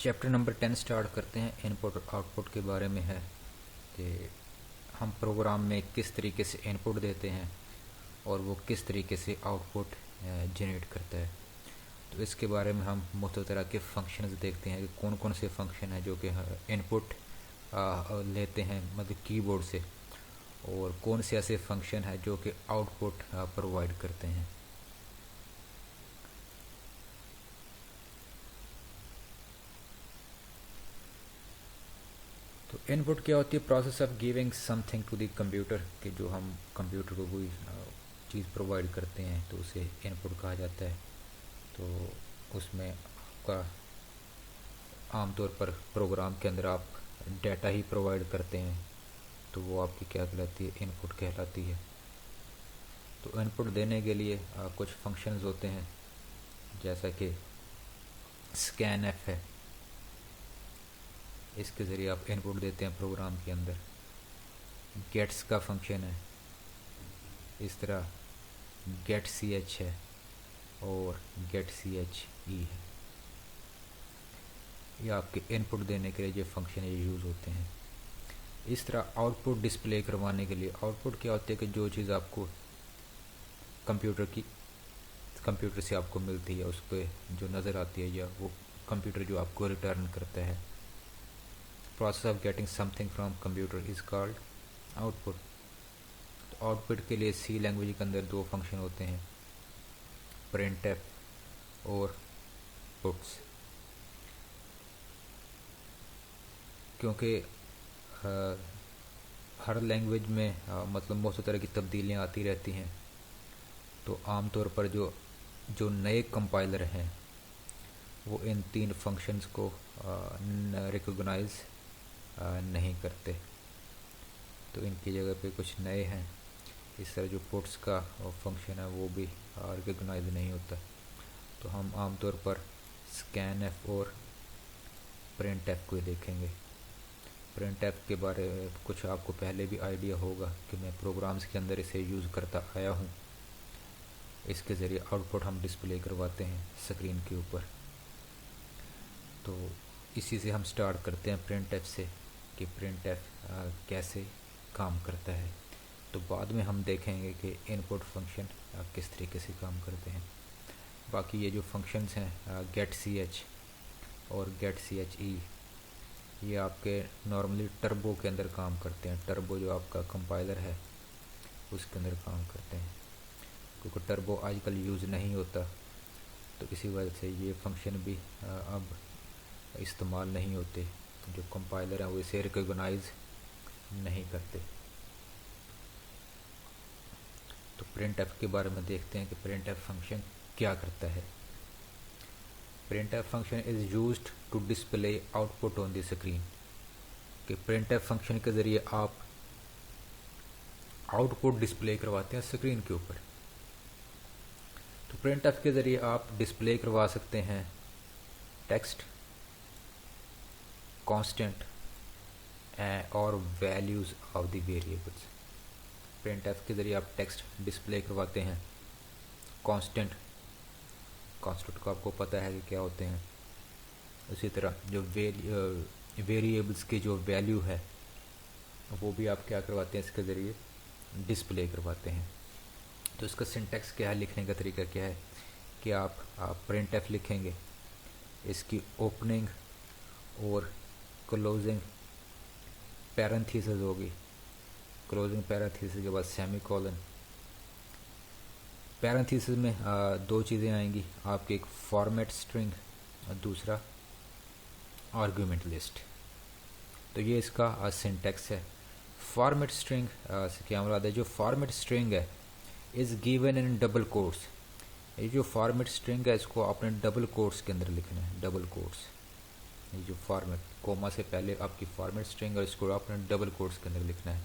Chapter number 10 start करते हैं। Input और आउटपुट के बारे में है कि हम प्रोग्राम में किस तरीके से इनपुट देते हैं और वो किस तरीके से आउटपुट जनरेट करता है। तो इसके बारे में हम मुख्तलिफ तरह के फंक्शंस देखते हैं कि कौन कौन से फंक्शन हैं जो कि इनपुट लेते हैं मतलब कीबोर्ड से, और कौन से ऐसे फंक्शन हैं जो कि आउटपुट प्रोवाइड करते हैं। तो इनपुट क्या होती है? Process of giving something to the computer, कि जो हम कंप्यूटर को कोई चीज़ प्रोवाइड करते हैं तो उसे इनपुट कहा जाता है। तो उसमें आपका आमतौर पर प्रोग्राम के अंदर आप डाटा ही प्रोवाइड करते हैं तो वो आपकी क्या कहलाती है? इनपुट कहलाती है। तो इनपुट देने के लिए कुछ फंक्शंस होते हैं, जैसा कि स्कैनएफ है, इसके ज़रिए आप इनपुट देते हैं प्रोग्राम के अंदर। गेट्स का फंक्शन है, इस तरह गेट सी एच है और गेट सी एच ई है। ये आपके इनपुट देने के लिए जो फंक्शन ये यूज़ होते हैं। इस तरह आउटपुट डिस्प्ले करवाने के लिए, आउटपुट क्या होती है कि जो चीज़ आपको कंप्यूटर से आपको मिलती है उस पर जो नज़र आती है, या वो कंप्यूटर जो आपको रिटर्न करता है। Process of getting something from computer is called output. तो आउटपुट के लिए सी लैंग्वेज के अंदर दो फंक्शन होते हैं, प्रिंटएफ और पुट्स। क्योंकि हर लैंग्वेज में मतलब बहुत तरह की तब्दीलियाँ आती रहती हैं, तो आमतौर पर जो नए कंपाइलर हैं वो इन तीन फंक्शंस को रिकॉग्नाइज नहीं करते, तो इनकी जगह पे कुछ नए हैं। इस तरह जो पुट्स का फंक्शन है वो भी रिकॉग्नाइज नहीं होता। तो हम आमतौर पर स्कैनएफ और प्रिंटएफ को देखेंगे। प्रिंटएफ के बारे में कुछ आपको पहले भी आइडिया होगा कि मैं प्रोग्राम्स के अंदर इसे यूज़ करता आया हूँ। इसके ज़रिए आउटपुट हम डिस्प्ले करवाते हैं स्क्रीन के ऊपर। तो इसी से हम स्टार्ट करते हैं प्रिंटएफ से, कि प्रिंटएफ कैसे काम करता है। तो बाद में हम देखेंगे कि इनपुट फंक्शन किस तरीके से काम करते हैं। बाकी ये जो फंक्शंस हैं गेट सी एच और गेट सी एच ई, ये आपके नॉर्मली टर्बो के अंदर काम करते हैं। टर्बो जो आपका कंपाइलर है उसके अंदर काम करते हैं, क्योंकि टर्बो आजकल यूज़ नहीं होता, तो इसी वजह से ये फंक्शन भी अब इस्तेमाल नहीं होते। जो कंपाइलर हैं वो इसे रिकॉग्नाइज नहीं करते। तो प्रिंटएफ के बारे में देखते हैं कि प्रिंटएफ फंक्शन क्या करता है। Printf function is used to display output on the screen, कि प्रिंटएफ फंक्शन के ज़रिए आप आउटपुट डिस्प्ले करवाते हैं स्क्रीन के ऊपर। तो प्रिंटएफ के ज़रिए आप डिस्प्ले करवा सकते हैं टेक्स्ट, कांस्टेंट और values of the variables. Printf के ज़रिए आप टेक्स्ट डिस्प्ले करवाते हैं, कांस्टेंट को आपको पता है कि क्या होते हैं। उसी तरह जो वेरिएबल्स की जो वैल्यू है वो भी आप क्या करवाते हैं, इसके ज़रिए डिस्प्ले करवाते हैं। तो इसका सिंटैक्स क्या है, लिखने का तरीका क्या है कि आप प्रिंटएफ लिखेंगे, इसकी ओपनिंग और क्लोजिंग पैरेंथेसिस होगी, क्लोजिंग पैरेंथेसिस के बाद सेमीकोलन। पैरेंथेसिस में दो चीज़ें आएंगी आपकी, एक फॉर्मेट स्ट्रिंग और दूसरा आर्गुमेंट लिस्ट। तो ये इसका सिंटैक्स है। फॉर्मेट स्ट्रिंग से क्या मुराद है? जो फॉर्मेट स्ट्रिंग है is given in double quotes. ये जो फॉर्मेट स्ट्रिंग है इसको आपने डबल कोट्स के अंदर लिखना है, डबल कोट्स। ये जो फॉर्मेट कोमा से पहले आपकी फॉर्मेट स्ट्रिंग और इसको आपने डबल कोट्स के अंदर लिखना है।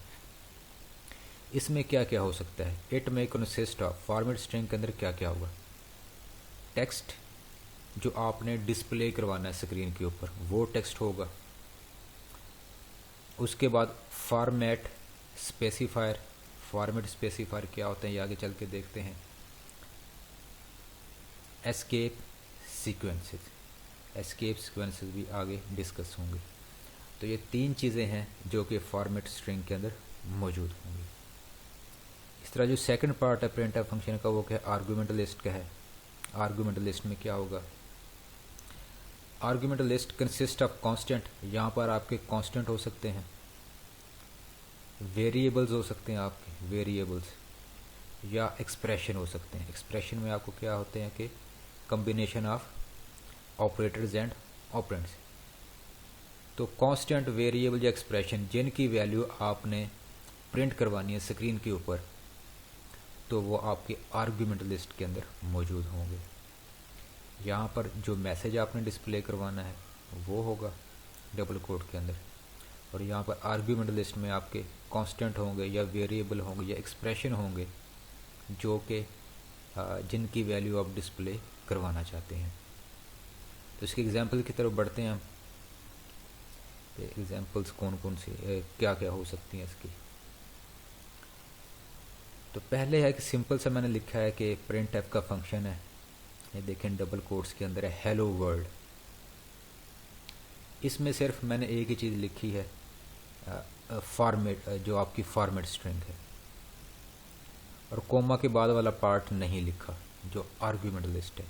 इसमें क्या क्या हो सकता है? इट में कंसिस्ट ऑफ, फॉर्मेट स्ट्रिंग के अंदर क्या क्या होगा? टेक्स्ट जो आपने डिस्प्ले करवाना है स्क्रीन के ऊपर वो टेक्स्ट होगा। उसके बाद फॉर्मेट स्पेसिफायर। फॉर्मेट स्पेसिफायर क्या होते हैं ये आगे चल के देखते हैं। एस्केप सीक्वेंसेस, एस्केप सीक्वेंसेस भी आगे डिस्कस होंगे। तो ये 3 चीज़ें हैं जो कि फॉर्मेट स्ट्रिंग के अंदर मौजूद होंगी। इस तरह जो सेकंड पार्ट है प्रिंटफ फंक्शन का वो क्या है, आर्गुमेंट लिस्ट का है। आर्गुमेंट लिस्ट में क्या होगा, argument list consist of constant, यहाँ पर आपके कांस्टेंट हो सकते हैं, वेरिएबल्स हो सकते हैं आपके वेरिएबल्स, या एक्सप्रेशन हो सकते हैं। एक्सप्रेशन में आपको क्या होते हैं कि combination of operators and operands. तो कांस्टेंट, वेरिएबल या एक्सप्रेशन जिनकी वैल्यू आपने प्रिंट करवानी है स्क्रीन के ऊपर, तो वो आपके आर्गुमेंट लिस्ट के अंदर मौजूद होंगे। यहाँ पर जो मैसेज आपने डिस्प्ले करवाना है वो होगा डबल कोड के अंदर, और यहाँ पर आर्गुमेंट लिस्ट में आपके कांस्टेंट होंगे या वेरिएबल होंगे या एक्सप्रेशन होंगे जो कि जिनकी वैल्यू आप डिस्प्ले करवाना चाहते हैं। तो इसके एग्जांपल की तरफ बढ़ते हैं हम। एग्जांपल्स कौन कौन सी क्या क्या हो सकती हैं इसकी। तो पहले है कि सिंपल सा मैंने लिखा है कि प्रिंट एफ का फंक्शन है, ये देखें डबल कोट्स के अंदर है हेलो वर्ल्ड। इसमें सिर्फ मैंने एक ही चीज़ लिखी है, फॉर्मेट, जो आपकी फॉर्मेट स्ट्रिंग है, और कोमा के बाद वाला पार्ट नहीं लिखा जो आर्गुमेंट लिस्ट है।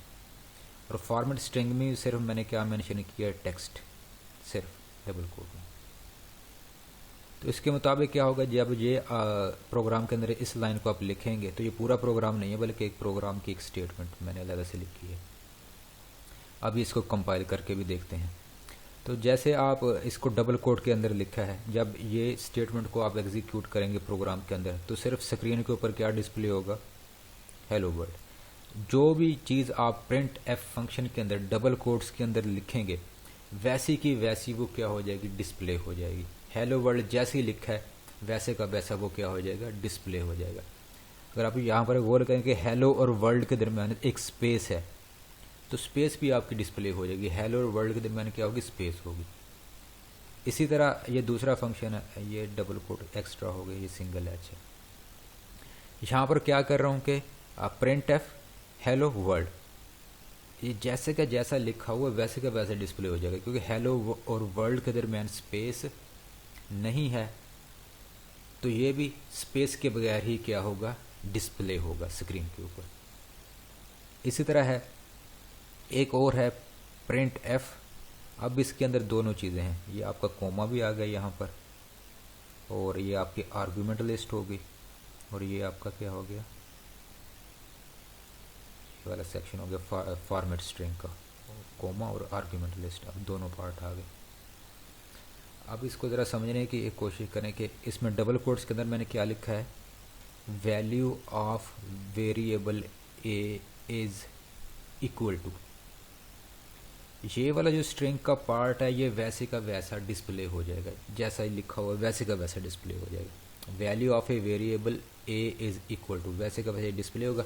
और फॉर्मेट स्ट्रिंग में सिर्फ मैंने क्या मेंशन किया है, टेक्स्ट, सिर्फ डबल कोड में। तो इसके मुताबिक क्या होगा, जब ये प्रोग्राम के अंदर इस लाइन को आप लिखेंगे तो ये पूरा प्रोग्राम नहीं है बल्कि एक प्रोग्राम की एक स्टेटमेंट मैंने अलग से लिखी है। अभी इसको कंपाइल करके भी देखते हैं। तो जैसे आप इसको डबल कोड के अंदर लिखा है, जब ये स्टेटमेंट को आप एग्जीक्यूट करेंगे प्रोग्राम के अंदर तो सिर्फ स्क्रीन के ऊपर क्या डिस्प्ले होगा, हेलो वर्ल्ड। जो भी चीज़ आप प्रिंट एफ फंक्शन के अंदर डबल कोड्स के अंदर लिखेंगे वैसी की वैसी वो क्या हो जाएगी, डिस्प्ले हो जाएगी। हेलो वर्ल्ड जैसे ही लिखा है वैसे का वैसा वो क्या हो जाएगा, डिस्प्ले हो जाएगा। अगर आप यहाँ पर गौर करें कि हेलो और वर्ल्ड के दरमियान एक स्पेस है तो स्पेस भी आपकी डिस्प्ले हो जाएगी। हेलो और वर्ल्ड के दरमियान क्या होगी, स्पेस होगी। इसी तरह ये दूसरा फंक्शन है, ये डबल कोड एक्स्ट्रा हो गया, ये सिंगल एच है। यहाँ पर क्या कर रहा हूँ कि प्रिंट एफ हेलो वर्ल्ड, ये जैसे का जैसा लिखा हुआ वैसे का वैसे डिस्प्ले हो जाएगा, क्योंकि हेलो और वर्ल्ड के दरमियान स्पेस नहीं है तो ये भी स्पेस के बगैर ही क्या होगा, डिस्प्ले होगा स्क्रीन के ऊपर। इसी तरह है एक और है प्रिंट एफ। अब इसके अंदर दोनों चीज़ें हैं, ये आपका कोमा भी आ गया यहाँ पर, और ये आपकी आर्गुमेंट लिस्ट होगी, और ये आपका क्या हो गया, ये वाला सेक्शन हो गया फॉर्मेट स्ट्रिंग का, कोमा और आर्गुमेंट लिस्ट, अब दोनों पार्ट आ गए। अब इसको ज़रा समझने की एक कोशिश करें कि इसमें डबल कोट्स के अंदर मैंने क्या लिखा है, value of variable a is equal to, ये वाला जो स्ट्रिंग का पार्ट है ये वैसे का वैसा डिस्प्ले हो जाएगा, जैसा ही लिखा हुआ वैसे का वैसा डिस्प्ले हो जाएगा। Value of a variable a is equal to, वैसे का वैसे डिस्प्ले होगा।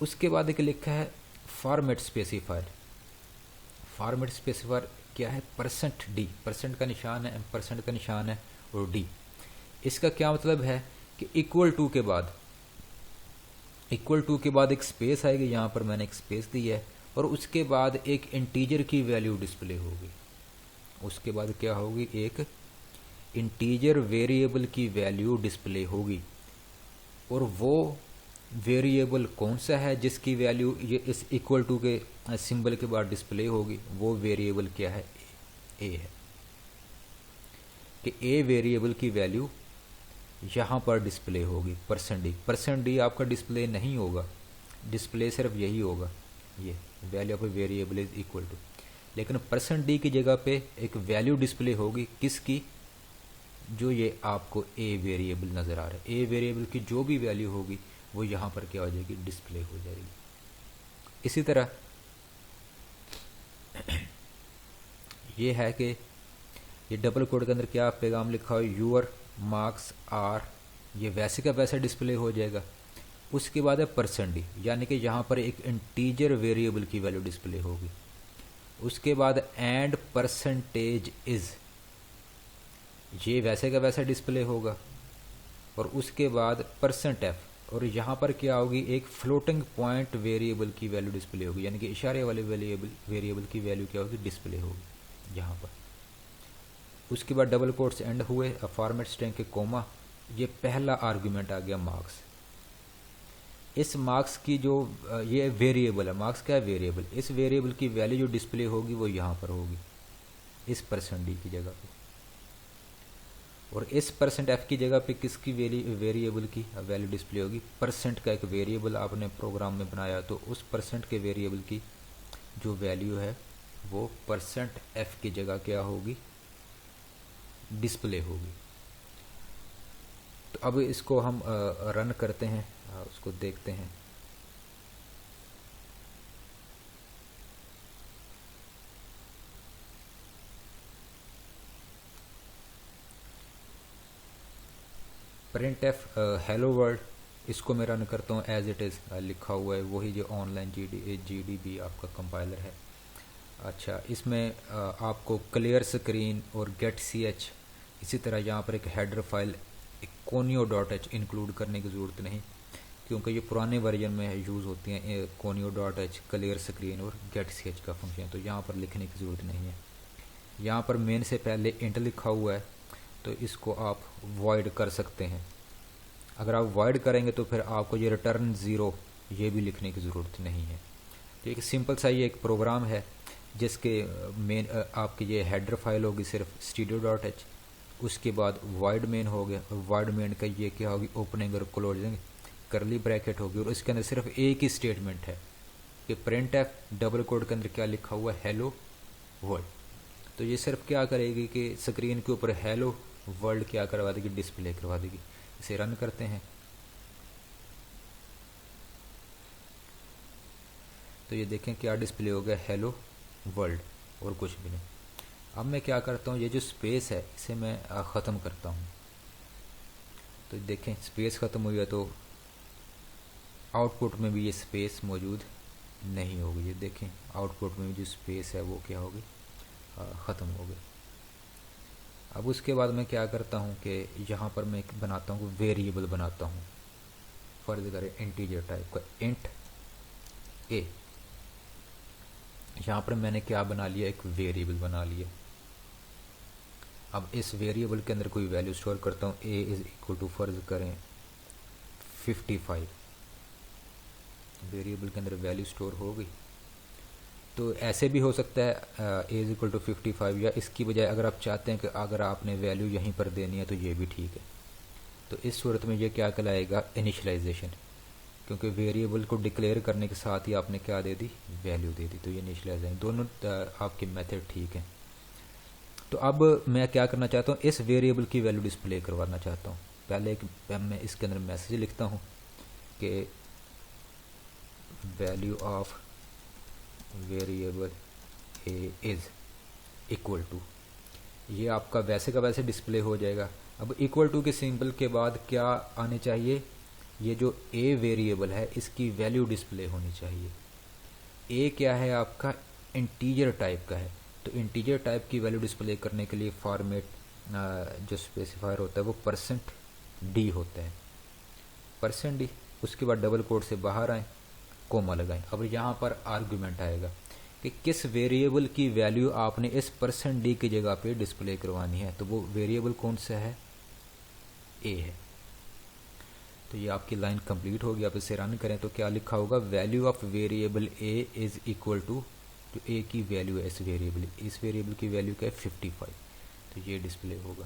उसके बाद एक लिखा है फॉर्मेट स्पेसिफायर। फॉर्मेट स्पेसिफायर क्या है, %d, परसेंट का निशान है, परसेंट का निशान है, और d। इसका क्या मतलब है कि इक्वल टू के बाद एक स्पेस आएगी, यहाँ पर मैंने एक स्पेस दी है, और उसके बाद एक इंटीजर की वैल्यू डिस्प्ले होगी। उसके बाद क्या होगी, एक इंटीजर वेरिएबल की वैल्यू डिस्प्ले होगी, और वो वेरिएबल कौन सा है जिसकी वैल्यू ये इस इक्वल टू के सिंबल के बाद डिस्प्ले होगी, वो वेरिएबल क्या है, ए है। कि ए वेरिएबल की वैल्यू यहाँ पर डिस्प्ले होगी %d आपका डिस्प्ले नहीं होगा, डिस्प्ले सिर्फ यही होगा, ये value of a variable is equal to. लेकिन %d की जगह पे एक वैल्यू डिस्प्ले होगी, किसकी, जो ये आपको ए वेरिएबल नज़र आ रहा है। ए वेरिएबल की जो भी वैल्यू होगी वो यहाँ पर क्या हो जाएगी, डिस्प्ले हो जाएगी। इसी तरह ये है कि ये डबल कोड के अंदर क्या पैगाम लिखा हो, यूअर मार्क्स आर, ये वैसे का वैसा डिस्प्ले हो जाएगा। उसके बाद है %d, यानी कि यहाँ पर एक इंटीजर वेरिएबल की वैल्यू डिस्प्ले होगी। उसके बाद एंड %is, ये वैसे का वैसा डिस्प्ले होगा। और उसके बाद %f, और यहाँ पर क्या होगी, एक फ्लोटिंग पॉइंट वेरिएबल की वैल्यू डिस्प्ले होगी, यानी कि इशारे वाले वेरिएबल की वैल्यू क्या होगी, डिस्प्ले होगी यहाँ पर। उसके बाद डबल कोट्स एंड हुए, फॉर्मेट स्ट्रिंग के कोमा, ये पहला आर्गुमेंट आ गया मार्क्स। इस मार्क्स की जो ये वेरिएबल है, मार्क्स क्या है, वेरिएबल, इस वेरिएबल की वैल्यू जो डिस्प्ले होगी वो यहाँ पर होगी इस %d की जगह पे, और इस %f की जगह पे किसकी वेरिएबल की वैल्यू डिस्प्ले होगी, परसेंट का एक वेरिएबल आपने प्रोग्राम में बनाया, तो उस परसेंट के वेरिएबल की जो वैल्यू है वो %f की जगह क्या होगी, डिस्प्ले होगी। तो अब इसको हम रन करते हैं, उसको देखते हैं। printf हेलो वर्ल्ड, इसको मैं रन करता हूँ एज इट इज़ लिखा हुआ है, वही जो ऑनलाइन GDB आपका कंपाइलर है। अच्छा, इसमें आपको क्लियर स्क्रीन और गेट ch, इसी तरह यहाँ पर एक हेडर फाइल conio.h इंक्लूड करने की ज़रूरत नहीं, क्योंकि ये पुराने वर्जन में यूज़ होती हैं conio.h, क्लियर स्क्रीन और गेट ch का फंक्शन, तो यहाँ पर लिखने की ज़रूरत नहीं है। यहाँ पर मेन से पहले इंट लिखा हुआ है, तो इसको आप वॉइड कर सकते हैं। अगर आप वॉइड करेंगे तो फिर आपको ये रिटर्न 0 ये भी लिखने की ज़रूरत नहीं है। तो एक सिंपल सा ये एक प्रोग्राम है जिसके मेन आपकी ये हेडर फाइल होगी सिर्फ studio.h, उसके बाद वॉइड मेन हो गया, और वॉइड मेन का ये क्या होगी, ओपनिंग और क्लोजिंग करली ब्रैकेट होगी, और इसके अंदर सिर्फ एक ही स्टेटमेंट है कि printf डबल कोड के अंदर क्या लिखा हुआ है, हेलो वर्ल्ड। तो ये सिर्फ क्या करेगी कि स्क्रीन के ऊपर हेलो वर्ल्ड क्या करवा देगी, डिस्प्ले करवा देगी। इसे रन करते हैं, तो ये देखें क्या डिस्प्ले हो गया, हेलो वर्ल्ड, और कुछ भी नहीं। अब मैं क्या करता हूँ, ये जो स्पेस है इसे मैं ख़त्म करता हूँ। तो देखें स्पेस ख़त्म हुई है, तो आउटपुट में भी ये स्पेस मौजूद नहीं होगी। ये देखें आउटपुट में भी जो स्पेस है वो क्या होगी, ख़त्म हो गई। अब उसके बाद मैं क्या करता हूँ कि यहाँ पर मैं बनाता हूँ, वेरिएबल बनाता हूँ, फर्ज करें इंटीजर टाइप का इंट a। यहाँ पर मैंने क्या बना लिया, एक वेरिएबल बना लिया। अब इस वेरिएबल के अंदर कोई वैल्यू स्टोर करता हूँ, a इज इक्वल टू फर्ज करें 55, वेरिएबल के अंदर वैल्यू स्टोर हो गई। तो ऐसे भी हो सकता है a इज इक्वल टू 55, या इसकी बजाय अगर आप चाहते हैं कि अगर आपने वैल्यू यहीं पर देनी है तो ये भी ठीक है। तो इस सूरत में ये क्या कहलाएगा, इनिशियलाइजेशन, क्योंकि वेरिएबल को डिक्लेयर करने के साथ ही आपने क्या दे दी, वैल्यू दे दी, तो ये इनिशियलाइजेशन, दोनों आपके मेथड ठीक हैं। तो अब मैं क्या करना चाहता हूँ, इस वेरिएबल की वैल्यू डिस्प्ले करवाना चाहता हूँ। पहले एक मैं इसके अंदर मैसेज लिखता हूँ कि value of variable a is equal to, ये आपका वैसे का वैसे डिस्प्ले हो जाएगा। अब इक्वल टू के सिंबल के बाद क्या आने चाहिए, ये जो a वेरिएबल है इसकी वैल्यू डिस्प्ले होनी चाहिए। a क्या है आपका, इंटीजर टाइप का है, तो इंटीजर टाइप की वैल्यू डिस्प्ले करने के लिए फॉर्मेट जो स्पेसिफायर होता है वो %d होता है, %d। उसके बाद डबल कोट से बाहर आए, कोमा लगाएं। अब यहाँ पर आर्गुमेंट आएगा कि किस वेरिएबल की वैल्यू आपने इस %d की जगह पे डिस्प्ले करवानी है, तो वो वेरिएबल कौन सा है, a है। तो ये आपकी लाइन कंप्लीट होगी। आप इसे रन करें तो क्या लिखा होगा, value of variable a is equal to, जो a की वैल्यू है इस वेरिएबल की वैल्यू क्या है 55, तो ये डिस्प्ले होगा।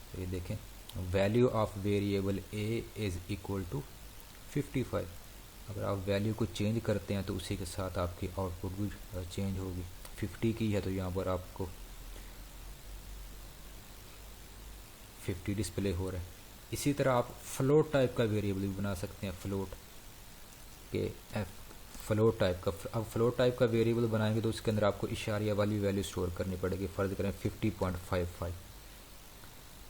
तो ये देखें value of variable a is equal to 55। अगर आप वैल्यू को चेंज करते हैं तो उसी के साथ आपकी आउटपुट भी चेंज होगी। 50 की है तो यहाँ पर आपको 50 डिस्प्ले हो रहा है। इसी तरह आप फ्लोट टाइप का वेरिएबल भी बना सकते हैं, फ्लोट टाइप का। अब फ्लोट टाइप का वेरिएबल बनाएंगे तो उसके अंदर आपको इशारिया वाली वैल्यू स्टोर करनी पड़ेगी। फ़र्ज़ करें 50.55,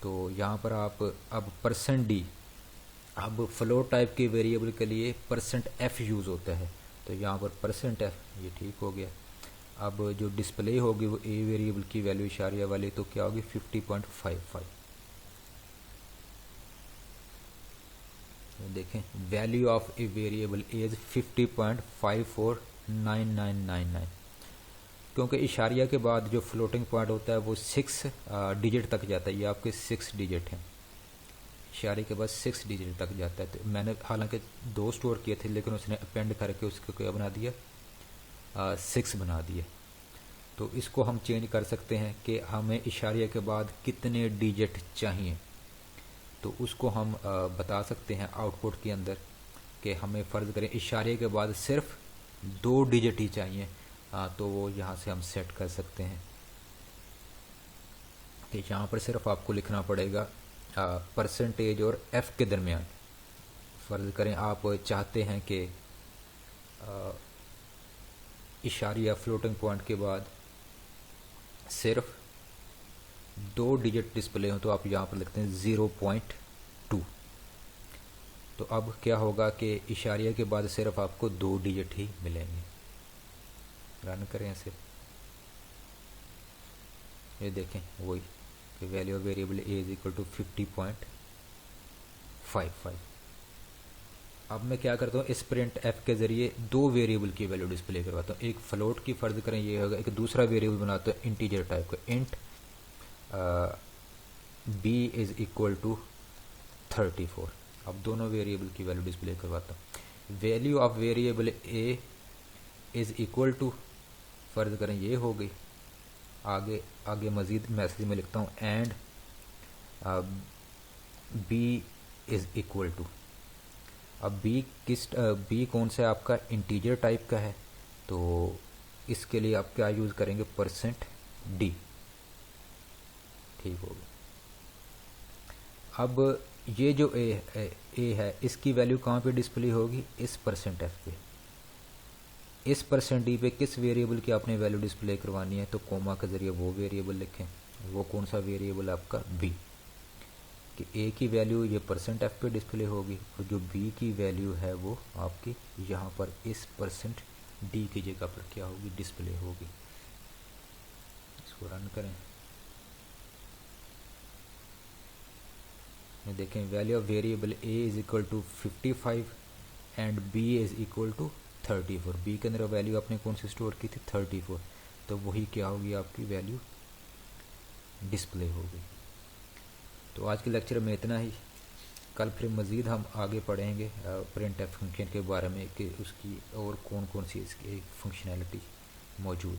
तो यहाँ पर आप अब %d, अब फ्लोट टाइप के वेरिएबल के लिए %f यूज़ होता है, तो यहाँ पर %f ये ठीक हो गया। अब जो डिस्प्ले होगी वो a वेरिएबल की वैल्यू इशारिया वाली, तो क्या होगी 50.55। देखें value of a variable as 50.549999, क्योंकि इशारिया के बाद जो फ्लोटिंग पॉइंट होता है वो 6 डिजिट तक जाता है। ये आपके 6 डिजिट हैं, इशारे के बाद 6 डिजिट तक जाता है। तो मैंने हालांकि 2 स्टोर किए थे, लेकिन उसने अपेंड करके उसको क्या बना दिया, 6 बना दिए। तो इसको हम चेंज कर सकते हैं कि हमें इशारिया के बाद कितने डिजिट चाहिए। तो उसको हम बता सकते हैं आउटपुट के अंदर कि हमें फ़र्ज़ करें इशारे के बाद सिर्फ 2 डिजिट ही चाहिए, तो वो यहाँ से हम सेट कर सकते हैं कि यहाँ पर सिर्फ आपको लिखना पड़ेगा परसेंटेज और एफ़ के दरमियान। फ़र्ज़ करें आप चाहते हैं कि इशारिया फ्लोटिंग पॉइंट के बाद सिर्फ 2 डिजिट डिस्प्ले हो, तो आप यहाँ पर लिखते हैं 0.2। तो अब क्या होगा कि इशारिया के बाद सिर्फ आपको 2 डिजिट ही मिलेंगे। रन करें ऐसे, ये देखें वही कि value of variable a is equal to 50.55। अब मैं क्या करता हूँ, इस प्रिंट एफ के ज़रिए 2 वेरिएबल की वैल्यू डिस्प्ले करवाता हूँ। एक फ्लोट की फ़र्ज़ करें ये होगा, एक दूसरा वेरिएबल बनाता हूँ इंटीजर टाइप का, int b is equal to 34। अब दोनों वेरिएबल की वैल्यू डिस्प्ले करवाता हूँ। Value of variable a is equal to, फ़र्ज़ करें ये हो गई। आगे आगे मज़ीद मैसेज में लिखता हूँ and b is equal to. अब बी कौन सा है आपका, इंटीजर टाइप का है, तो इसके लिए आप क्या यूज़ करेंगे, %d। ठीक होगा। अब ये जो ए है इसकी वैल्यू कहाँ पे डिस्प्ले होगी, इस %f पे। इस %d पे किस वेरिएबल की आपने वैल्यू डिस्प्ले करवानी है, तो कोमा के ज़रिए वो वेरिएबल लिखें। वो कौन सा वेरिएबल आपका, b, कि a की वैल्यू ये %f पे डिस्प्ले होगी, और जो b की वैल्यू है वो आपकी यहाँ पर इस %d की जगह पर क्या होगी, डिस्प्ले होगी। इसको रन करें, देखें value of variable a is equal to 55 and b is equal to 34। b के अंदर वैल्यू आपने कौन सी स्टोर की थी, 34, तो वही क्या होगी, आपकी वैल्यू डिस्प्ले होगी। तो आज के लेक्चर में इतना ही। कल फिर मज़ीद हम आगे पढ़ेंगे प्रिंट एफ फंक्शन के बारे में कि उसकी और कौन कौन सी इसकी फंक्शनैलिटी मौजूद